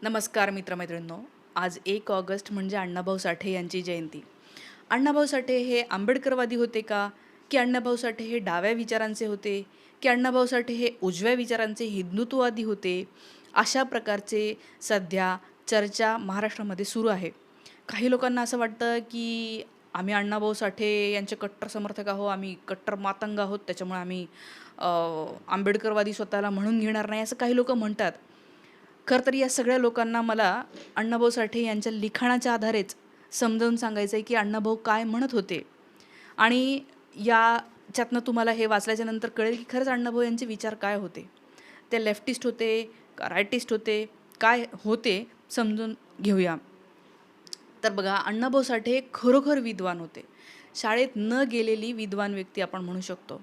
नमस्कार मित्रमैत्रिणींनो. आज 1 ऑगस्ट म्हणजे अण्णाभाऊ साठे यांची जयंती. अण्णाभाऊ साठे हे आंबेडकरवादी होते का? की अण्णाभाऊ साठे हे डाव्या विचारांचे होते? की अण्णाभाऊ साठे हे उजव्या विचारांचे हिंदुत्ववादी होते? अशा प्रकारचे सध्या चर्चा महाराष्ट्रामध्ये सुरू आहे. काही लोकांना असं वाटतं की आम्ही अण्णाभाऊ साठे यांचे कट्टर समर्थक आहोत, आम्ही कट्टर मातंग आहोत, त्याच्यामुळे आम्ही आंबेडकरवादी स्वतःला म्हणून घेणार नाही, असं काही लोकं म्हणतात. खरं तर या सगळ्या लोकांना मला अण्णाभाऊ साठे यांच्या लिखाणाच्या आधारेच समजावून सांगायचं आहे की अण्णाभाऊ काय म्हणत होते. आणि याच्यातनं तुम्हाला हे वाचल्याच्या नंतर कळेल की खरंच अण्णाभाऊ यांचे विचार काय होते. ते लेफ्टिस्ट होते का रायटिस्ट होते, काय होते समजून घेऊया. तर बघा, अण्णाभाऊ साठे हे खरोखर विद्वान होते. शाळेत न गेलेली विद्वान व्यक्ती आपण म्हणू शकतो.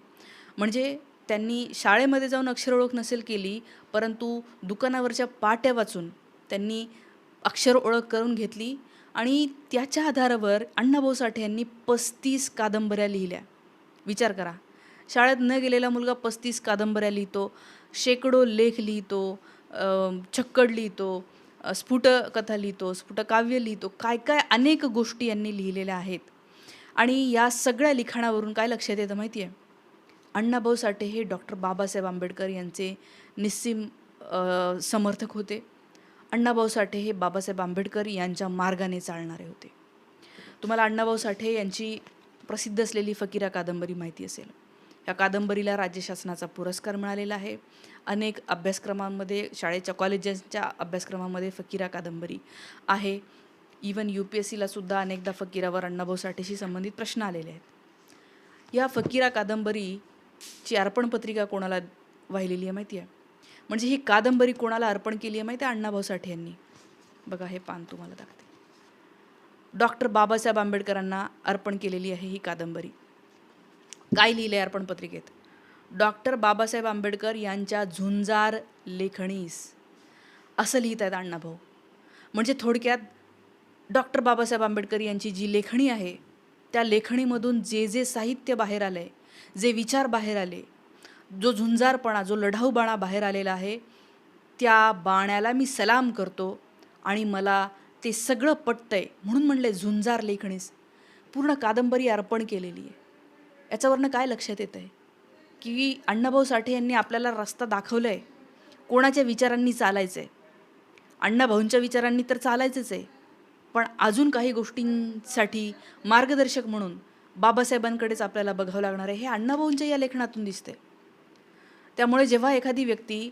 म्हणजे त्यांनी शाळेमध्ये जाऊन अक्षर ओळख नसेल केली, परंतु दुकानावरच्या पाट्या वाचून त्यांनी अक्षर ओळख करून घेतली आणि त्याच्या आधारावर अण्णाभाऊ साठे यांनी 35 कादंबऱ्या लिहिल्या. विचार करा, शाळेत न गेलेला मुलगा 35 कादंबऱ्या लिहितो, शेकडो लेख लिहितो, छक्कड लिहितो, स्फुटकथा लिहितो, स्फुटकाव्य लिहितो, काय काय अनेक गोष्टी यांनी लिहिलेल्या आहेत. आणि या सगळ्या लिखाणावरून काय लक्षात येतं माहिती आहे? अण्णाभाऊ साठे हे डॉक्टर बाबासाहेब आंबेडकर यांचे निस्सीम समर्थक होते. अण्णाभाऊ साठे हे बाबासाहेब आंबेडकर यांच्या मार्गाने चालणारे होते. तुम्हाला अण्णाभाऊ साठे यांची प्रसिद्ध असलेली फकीरा कादंबरी माहिती असेल. या कादंबरीला राज्य शासनाचा पुरस्कार मिळालेला आहे. अनेक अभ्यासक्रमांमध्ये, शाळेच्या कॉलेजेसच्या अभ्यासक्रमामध्ये फकीरा कादंबरी आहे. इवन UPSCला सुद्धा अनेकदा फकीरावर अण्णाभाऊ साठेशी संबंधित प्रश्न आलेले आहेत. या फकीरा कादंबरीची अर्पणपत्रिका कोणाला वाहिलेली आहे माहिती आहे? म्हणजे ही कादंबरी कोणाला अर्पण केली आहे माहिती आहे? अण्णाभाऊ साठे यांनी. बघा, हे पान तुम्हाला दाखवते. डॉक्टर बाबासाहेब आंबेडकरांना अर्पण केलेली आहे ही कादंबरी. काय लिहिलं आहे अर्पणपत्रिकेत? डॉक्टर बाबासाहेब आंबेडकर यांच्या झुंजार लेखणीस, असं लिहित आहेत अण्णाभाऊ. म्हणजे थोडक्यात डॉक्टर बाबासाहेब आंबेडकर यांची जी लेखणी आहे, त्या लेखणीमधून जे जे साहित्य बाहेर आलं आहे, जे विचार बाहेर आले, जो झुंजारपणा, जो लढाऊपणा बाहेर आलेला आहे, त्या बाण्याला मी सलाम करतो आणि मला ते सगळं पटतंय म्हणून म्हणले झुंजार लेखणीस. पूर्ण कादंबरी अर्पण केलेली आहे. याच्यावरनं काय लक्षात येतं आहे की अण्णाभाऊ साठे यांनी आपल्याला रस्ता दाखवला आहे, कोणाच्या विचारांनी चालायचं आहे. अण्णाभाऊंच्या विचारांनी तर चालायचंच आहे, पण अजून काही गोष्टींसाठी मार्गदर्शक म्हणून बाबासाहेबांकडेच आपल्याला बघावं लागणार आहे. हे अण्णाभाऊंच्या या लेखनातून दिसते. त्यामुळे जेव्हा एखादी व्यक्ती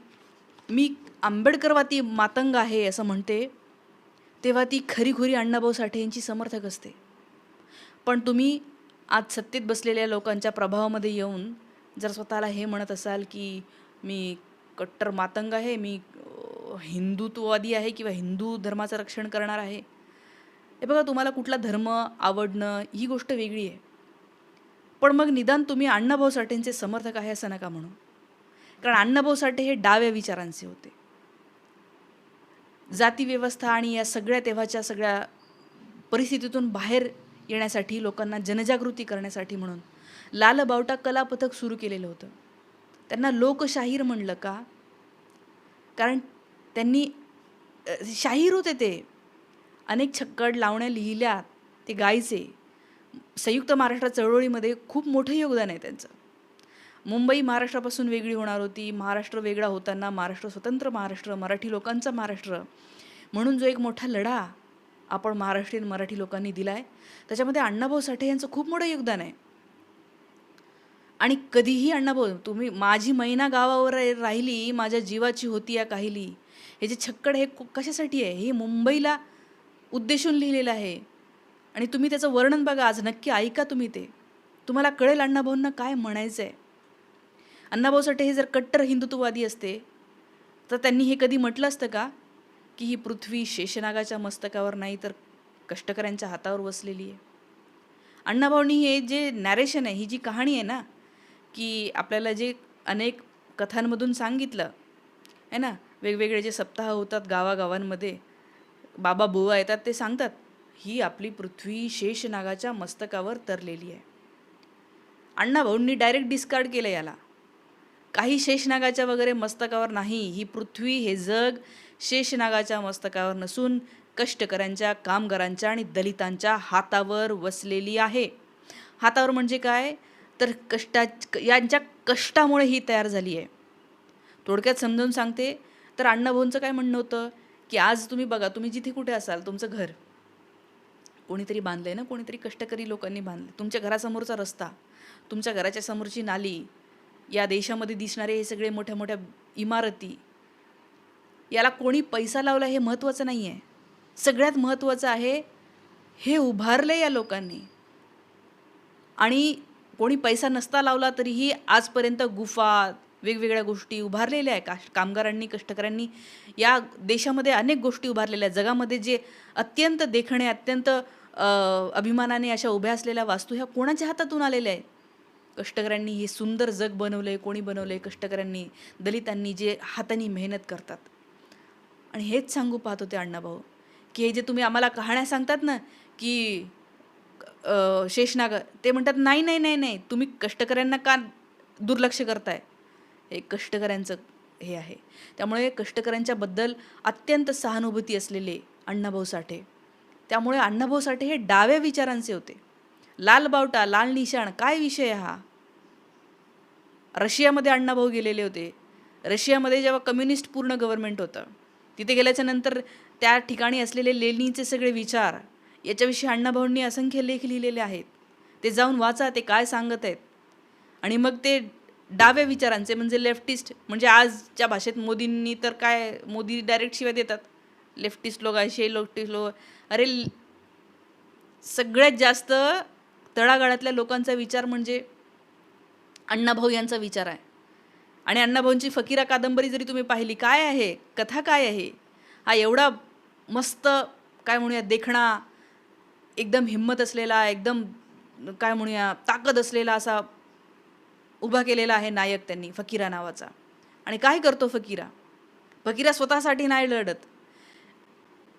मी आंबेडकरवादी मातंग आहे असं म्हणते, तेव्हा ती खरीखुरी अण्णाभाऊ साठे यांची समर्थक असते. पण तुम्ही आज सत्तेत बसलेल्या लोकांच्या प्रभावामध्ये येऊन जर स्वतःला हे म्हणत असाल की मी कट्टर मातंग आहे, मी हिंदुत्ववादी आहे किंवा हिंदू धर्माचं रक्षण करणार आहे, हे बघा, तुम्हाला कुठला धर्म आवडणं ही गोष्ट वेगळी आहे. पण मग निदान तुम्ही अण्णाभाऊ साठेंचे समर्थक आहे असं नका म्हणू. कारण अण्णाभाऊ साठे हे डाव्या विचारांचे होते. जातीव्यवस्था आणि या सगळ्या तेव्हाच्या सगळ्या परिस्थितीतून बाहेर येण्यासाठी, लोकांना जनजागृती करण्यासाठी म्हणून लाल बावटा कला पथक सुरू केलेलं होतं. त्यांना लोकशाहीर म्हणलं का? कारण त्यांनी शाहीर होते ते. अनेक छक्कड लावण्या लिहिल्या, ते गायचे. संयुक्त महाराष्ट्र चळवळीमध्ये खूप मोठं योगदान आहे त्यांचं. मुंबई महाराष्ट्रापासून वेगळी होणार होती. महाराष्ट्र वेगळा होताना महाराष्ट्र स्वतंत्र महाराष्ट्र, मराठी लोकांचा महाराष्ट्र म्हणून जो एक मोठा लढा आपण महाराष्ट्रीयन मराठी लोकांनी दिला आहे, त्याच्यामध्ये अण्णाभाऊ साठे यांचं खूप मोठं योगदान आहे. आणि कधीही अण्णाभाऊ, तुम्ही माझी मैना गावावर राहिली, माझ्या जीवाची होती या काहिली, हे जे छक्कड हे कशासाठी आहे? हे मुंबईला उद्देशून लिहिलेलं आहे. आणि तुम्ही त्याचं वर्णन बघा, आज नक्की ऐका तुम्ही ते, तुम्हाला कळेल अण्णाभाऊंना काय म्हणायचं आहे. अण्णाभाऊ साठे हे जर कट्टर हिंदुत्ववादी असते तर त्यांनी हे कधी म्हटलं असतं का की ही पृथ्वी शेषनागाच्या मस्तकावर नाही तर कष्टकऱ्यांच्या हातावर वसलेली आहे? अण्णाभाऊंनी हे जे नॅरेशन आहे, ही जी कहाणी आहे ना, की आपल्याला जे अनेक कथांमधून सांगितलं आहे ना, वेगवेगळे जे सप्ताह होतात गावागावांमध्ये, बाबा बुवा येतात, ते सांगतात ही आपली पृथ्वी शेषनागाच्या मस्तकावर तरलेली आहे. अण्णाभाऊंनी डायरेक्ट डिस्कार्ड केलं याला. काही शेषनागाच्या वगैरे मस्तकावर नाही, ही पृथ्वी, हे जग शेषनागाच्या मस्तकावर नसून कष्टकऱ्यांच्या, कामगारांच्या आणि दलितांच्या हातावर वसलेली आहे. हातावर म्हणजे काय, तर यांच्या कष्टामुळे ही तयार झाली आहे. थोडक्यात समजावून सांगते तर अण्णाभाऊंचं काय म्हणणं होतं की आज तुम्ही बघा, तुम्ही जिथे कुठे असाल, तुमचं घर कोणीतरी बांधलंय ना, कोणीतरी कष्टकरी लोकांनी बांधलं. तुमच्या घरासमोरचा रस्ता, तुमच्या घराच्या समोरची नाली, या देशामध्ये दिसणारे हे सगळे मोठ्या मोठ्या इमारती, याला कोणी पैसा लावला हे महत्त्वाचं नाही आहे. सगळ्यात महत्त्वाचं आहे हे उभारले या लोकांनी. आणि कोणी पैसा नसता लावला तरीही आजपर्यंत गुफा, वेगवेगळ्या गोष्टी उभारलेल्या आहे. कामगारांनी, कष्टकऱ्यांनी या देशामध्ये अनेक गोष्टी उभारलेल्या आहेत. जगामध्ये जे अत्यंत देखणे, अत्यंत अभिमानाने अशा उभ्या असलेल्या वास्तू ह्या कोणाच्या हातातून आलेल्या आहेत? कष्टकऱ्यांनी हे सुंदर जग बनवलं आहे. कोणी बनवलं आहे? कष्टकऱ्यांनी, दलितांनी, जे हाताने मेहनत करतात. आणि हेच सांगू पाहत होते अण्णाभाऊ की हे जे तुम्ही आम्हाला कहाण्या सांगतात ना की शेषनाग, ते म्हणतात नाही नाही नाही नाही, तुम्ही कष्टकऱ्यांना का दुर्लक्ष करताय? हे कष्टकऱ्यांचं हे आहे. त्यामुळे कष्टकऱ्यांच्याबद्दल अत्यंत सहानुभूती असलेले अण्णाभाऊ साठे. त्यामुळे अण्णाभाऊ साठे हे डाव्या विचारांचे होते. लाल बावटा, लाल निशाण, काय विषय हा? रशियामध्ये अण्णाभाऊ गेलेले होते. रशियामध्ये जेव्हा कम्युनिस्ट पूर्ण गव्हर्नमेंट होतं, तिथे गेल्याच्या नंतर त्या ठिकाणी असलेले लेनिनचे सगळे विचार, याच्याविषयी अण्णाभाऊंनी असंख्य लेख लिहिलेले आहेत. ते जाऊन वाचा, ते काय सांगत आहेत. आणि मग ते डाव्या विचारांचे म्हणजे लेफ्टिस्ट, म्हणजे आजच्या भाषेत मोदींनी तर काय, मोदी डायरेक्ट शिवाय देतात, लेफ्टिस्ट लोक, असे लेफ्टिस्ट लोक. अरे सगळ्यात जास्त तळागाळातल्या लोकांचा विचार म्हणजे अण्णाभाऊ यांचा विचार आहे. आणि अण्णाभाऊंची फकीरा कादंबरी जरी तुम्ही पाहिली, काय आहे, कथा काय आहे, हा एवढा मस्त काय म्हणूया देखणा, एकदम हिंमत असलेला, एकदम काय म्हणूया ताकद असलेला असा उभा केलेला आहे नायक त्यांनी, फकीरा नावाचा. आणि काय करतो फकीरा? फकीरा स्वतःसाठी नाही लढत.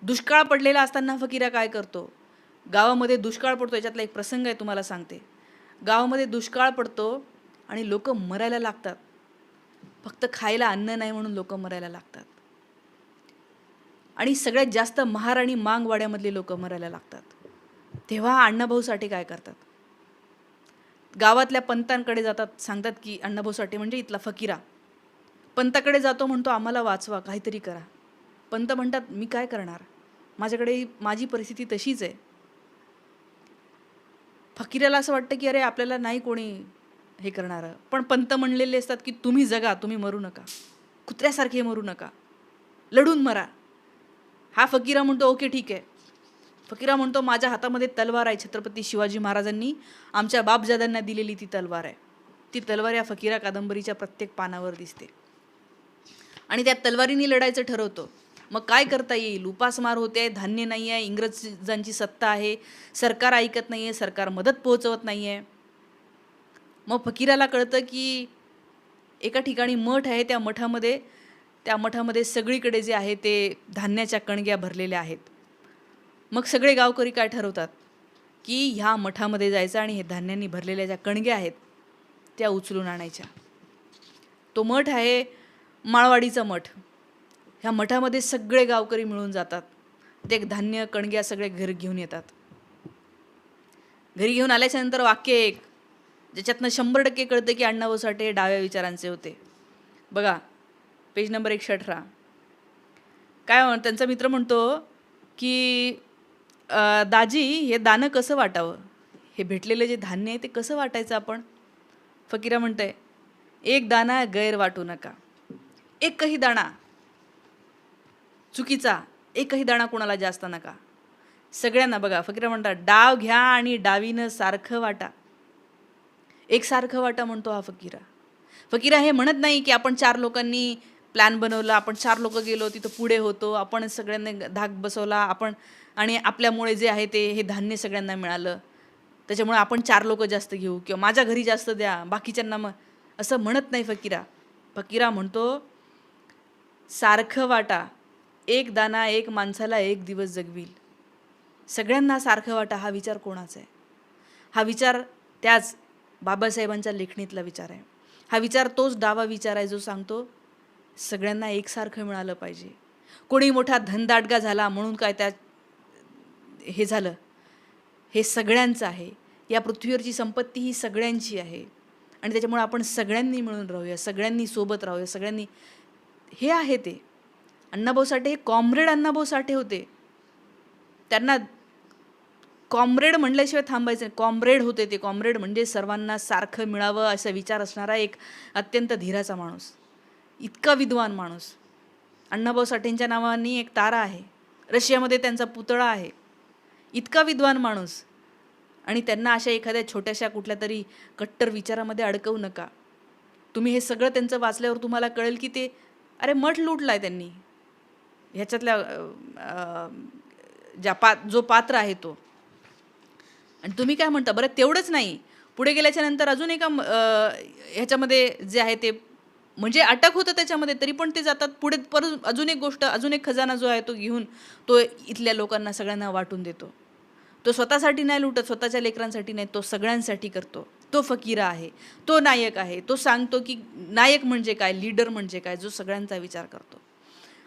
दुष्काळ पडलेला असताना फकीरा काय करतो? गावामध्ये दुष्काळ पडतो, याच्यातला एक प्रसंग आहे तुम्हाला सांगते. गावामध्ये दुष्काळ पडतो आणि लोक मरायला लागतात. फक्त खायला अन्न नाही म्हणून लोक मरायला लागतात. आणि सगळ्यात जास्त महाराणी मांगवाड्यामधले लोक मरायला लागतात. तेव्हा अण्णाभाऊ साठे काय करतात? गावातल्या पंतांकडे जातात, सांगतात की अण्णाभाऊ साठे म्हणजे इथला फकीरा पंताकडे जातो, म्हणतो आम्हाला वाचवा, काहीतरी करा. पंत म्हणतात मी काय करणार, माझ्याकडे माझी परिस्थिती तशीच आहे. फकीराला असं वाटतं की अरे आपल्याला नाही कोणी हे करणारं. पण पंत म्हणलेले असतात की तुम्ही जगा, तुम्ही मरू नका, कुत्र्यासारखे मरू नका, लढून मरा. हा फकीरा म्हणतो ओके ठीक आहे. फकीरा म्हणतो माझ्या हातामध्ये तलवार आहे, छत्रपती शिवाजी महाराजांनी आमच्या बापजाद्यांना दिलेली ती तलवार आहे. ती तलवार या फकीरा कादंबरीच्या प्रत्येक पानावर दिसते. आणि त्या तलवारीने लढायचं ठरवतो. मग काय करता येईल? उपासमार होते, धान्य नाही आहे, इंग्रजांची सत्ता आहे, सरकार ऐकत नाही आहे, सरकार मदत पोहोचवत नाही आहे. मग फकीराला कळतं की एका ठिकाणी मठ आहे, त्या मठामध्ये सगळीकडे जे आहे ते धान्याच्या कणग्या भरलेल्या आहेत. मग सगळे गावकरी काय ठरवतात की ह्या मठामध्ये जायचं आणि हे धान्यांनी भरलेल्या ज्या कणग्या आहेत त्या उचलून आणायच्या. तो मठ आहे माळवाडीचा मठ. ह्या मठामध्ये सगळे गावकरी मिळून जातात. ते धान्य कणग्या सगळे घरी घेऊन येतात. घरी घेऊन आल्याच्यानंतर वाक्य एक, ज्याच्यातनं 100% कळतं की अण्णाभाऊ साठे डाव्या विचारांचे होते. बघा पेज नंबर 118. काय त्यांचा मित्र म्हणतो की दाजी हे दाणं कसं वाटावं, हे भेटलेलं जे धान्य आहे ते कसं वाटायचं आपण? फकीरा म्हणतंय एक दाणा गैर वाटू नका, एकही दाणा चुकीचा, एकही दाणा कोणाला जास्त नका, सगळ्यांना. बघा फकीरा म्हणतात डाव घ्या आणि डावीनं सारखं वाटा, एकसारखं वाटा म्हणतो हा फकीरा. फकीरा हे म्हणत नाही की आपण 4 लोकांनी प्लॅन बनवला, आपण 4 लोक गेलो, तिथं पुढे होतो, आपण सगळ्यांनी धाक बसवला, आपण आणि आपल्यामुळे जे आहे ते हे धान्य सगळ्यांना मिळालं, त्याच्यामुळे आपण 4 लोक जास्त घेऊ किंवा माझ्या घरी जास्त द्या, बाकीच्यांना मग, असं म्हणत नाही फकीरा. फकीरा म्हणतो सारखं वाटा, एक दाना एक माणसाला एक दिवस जगवील. सगळ्यांना सारखं वाटा हा विचार कोणाचा आहे? हा विचार त्याच बाबासाहेबांच्या लेखणीतला विचार आहे. हा विचार तोच डावा विचार आहे जो सांगतो सगळ्यांना एकसारखं मिळालं पाहिजे. कोणी मोठा धनदाटगा झाला म्हणून काय त्या हे झालं, हे सगळ्यांचं आहे. या पृथ्वीवरची संपत्ती ही सगळ्यांची आहे आणि त्याच्यामुळे आपण सगळ्यांनी मिळून राहूया, सगळ्यांनी सोबत राहूया, सगळ्यांनी. हे आहे ते. अण्णाभाऊ साठे हे कॉम्रेड अण्णाभाऊ साठे होते. त्यांना कॉम्रेड म्हणल्याशिवाय थांबायचं नाही. कॉम्रेड होते ते. कॉम्रेड म्हणजे सर्वांना सारखं मिळावं असा विचार असणारा एक अत्यंत धीराचा माणूस, इतका विद्वान माणूस. अण्णाभाऊ साठेंच्या नावाने एक तारा आहे, रशियामध्ये त्यांचा पुतळा आहे. इतका विद्वान माणूस. आणि त्यांना अशा एखाद्या छोट्याशा कुठल्या तरी कट्टर विचारामध्ये अडकवू नका. तुम्ही हे सगळं त्यांचं वाचल्यावर तुम्हाला कळेल की ते अरे मठ लुटलाय त्यांनी. ह्याच्यातल्या जो पात्र आहे तो. आणि तुम्ही काय म्हणता बरं, तेवढंच नाही, पुढे गेल्याच्या नंतर अजून एका ह्याच्यामध्ये जे आहे ते म्हणजे अटक होतं त्याच्यामध्ये, तरी पण ते जातात पुढे. परत अजून एक गोष्ट, अजून एक खजाना जो आहे तो घेऊन तो इथल्या लोकांना सगळ्यांना वाटून देतो. तो स्वतःसाठी नाही लुटत, स्वतःच्या लेकरांसाठी नाही, तो सगळ्यांसाठी करतो. तो फकीरा आहे, तो नायक आहे. तो सांगतो की नायक म्हणजे काय, लीडर म्हणजे काय, जो सगळ्यांचा विचार करतो.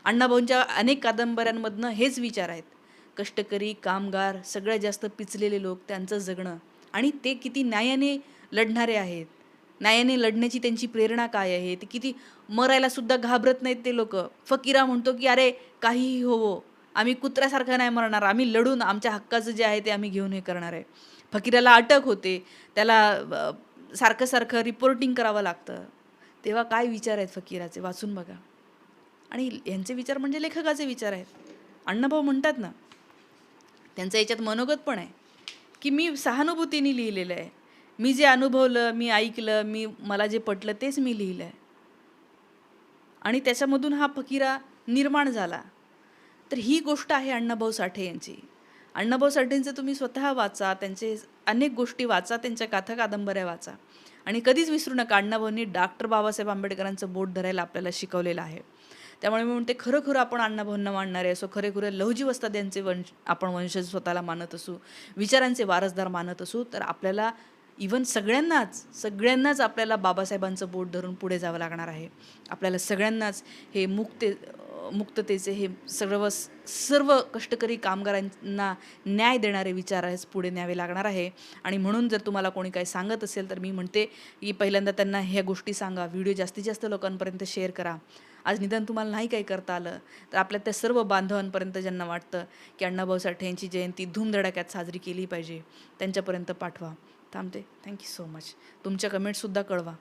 अण्णाभाऊंच्या अनेक कादंबऱ्यांमधनं हेच विचार आहेत. कष्टकरी, कामगार, सगळ्यात जास्त पिचलेले लोक, त्यांचं जगणं आणि ते किती न्यायाने लढणारे आहेत. न्यायाने लढण्याची त्यांची प्रेरणा काय आहे, ते किती मरायला सुद्धा घाबरत नाहीत ते लोक. फकीरा म्हणतो की अरे काहीही होवो, आम्ही कुत्र्यासारखं नाही मरणार, आम्ही लढून आमच्या हक्काचं जे आहे ते आम्ही घेऊन हे करणार आहे. फकीराला अटक होते, त्याला सारखं सारखं रिपोर्टिंग करावं लागतं. तेव्हा काय विचार आहेत फकीराचे, वाचून बघा. आणि यांचे विचार म्हणजे लेखकाचे विचार आहेत. अण्णाभाऊ म्हणतात ना, त्यांचं याच्यात मनोगत पण आहे की मी सहानुभूतीने लिहिलेलं आहे. मी जे अनुभवलं, मी ऐकलं, मला जे पटलं तेच मी लिहिलं आहे. आणि त्याच्यामधून हा फकीरा निर्माण झाला. तर ही गोष्ट आहे अण्णाभाऊ साठे यांची. अण्णाभाऊ साठेंचं तुम्ही स्वतः वाचा, त्यांचे अनेक गोष्टी वाचा, त्यांच्या कथा कादंबऱ्या वाचा. आणि कधीच विसरू नका, अण्णाभाऊंनी डॉक्टर बाबासाहेब आंबेडकरांचं बोट धरायला आपल्याला शिकवलेलं आहे. त्यामुळे मी म्हणते, खरं आपण अण्णाभाऊंना मानणारे असो, खरे लहुजी वस्ताद यांचे आपण वंशज स्वतःला मानत असू, विचारांचे वारसदार मानत असू, तर आपल्याला इवन सगळ्यांनाच आपल्याला बाबासाहेबांचं बोट धरून पुढे जावं लागणार आहे. आपल्याला सगळ्यांनाच हे मुक्ततेचे हे सर्व कष्टकरी कामगारांना न्याय देणारे विचार पुढे न्यावे लागणार आहे. आणि म्हणून जर तुम्हाला कोणी काही सांगत असेल तर मी म्हणते की पहिल्यांदा त्यांना ह्या गोष्टी सांगा, व्हिडिओ जास्तीत जास्त लोकांपर्यंत शेअर करा. आज निदान तुम्हाला नाही काही करता आलं तर आपल्या त्या सर्व बांधवांपर्यंत ज्यांना वाटतं की अण्णाभाऊ साठे यांची जयंती धूमधडाक्यात साजरी केली पाहिजे, त्यांच्यापर्यंत पाठवा. थांबते. Thank you so much. तुमच्या कमेंट्ससुद्धा कळवा.